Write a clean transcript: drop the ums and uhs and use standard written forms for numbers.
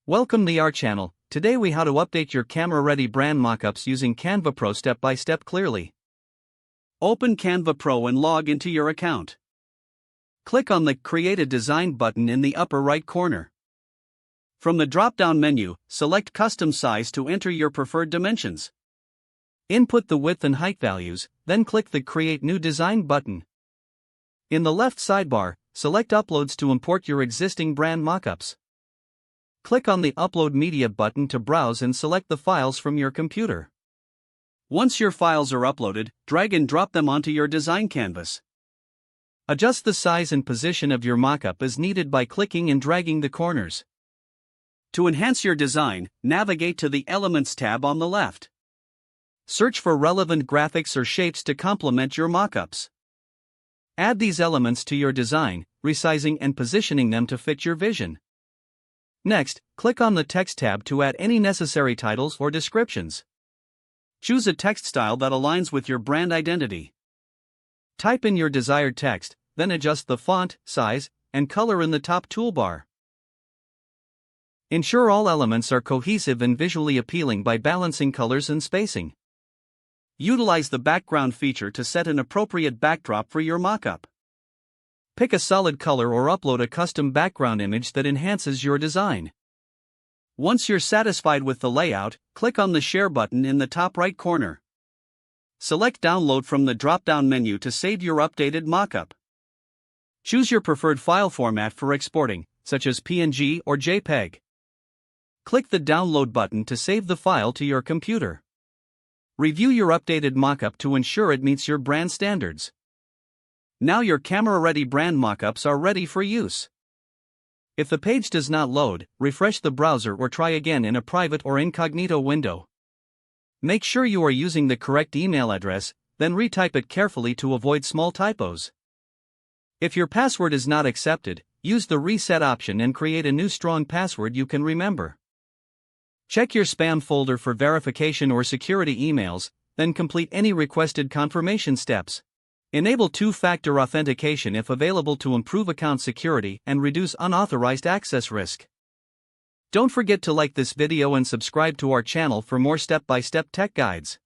Welcome to our channel. Today we how to update your camera-ready brand mockups using Canva Pro step-by-step clearly. Open Canva Pro and log into your account. Click on the Create a Design button in the upper right corner. From the drop-down menu, select Custom Size to enter your preferred dimensions. Input the width and height values, then click the Create New Design button. In the left sidebar, select Uploads to import your existing brand mockups. Click on the Upload Media button to browse and select the files from your computer. Once your files are uploaded, drag and drop them onto your design canvas. Adjust the size and position of your mockup as needed by clicking and dragging the corners. To enhance your design, navigate to the Elements tab on the left. Search for relevant graphics or shapes to complement your mockups. Add these elements to your design, resizing and positioning them to fit your vision. Next, click on the Text tab to add any necessary titles or descriptions. Choose a text style that aligns with your brand identity. Type in your desired text, then adjust the font, size, and color in the top toolbar. Ensure all elements are cohesive and visually appealing by balancing colors and spacing. Utilize the background feature to set an appropriate backdrop for your mockup. Pick a solid color or upload a custom background image that enhances your design. Once you're satisfied with the layout, click on the Share button in the top right corner. Select Download from the drop-down menu to save your updated mockup. Choose your preferred file format for exporting, such as PNG or JPEG. Click the Download button to save the file to your computer. Review your updated mockup to ensure it meets your brand standards. Now your camera-ready brand mockups are ready for use. If the page does not load, refresh the browser or try again in a private or incognito window. Make sure you are using the correct email address, then retype it carefully to avoid small typos. If your password is not accepted, use the Reset option and create a new strong password you can remember. Check your spam folder for verification or security emails, then complete any requested confirmation steps. Enable two-factor authentication if available to improve account security and reduce unauthorized access risk. Don't forget to like this video and subscribe to our channel for more step-by-step tech guides.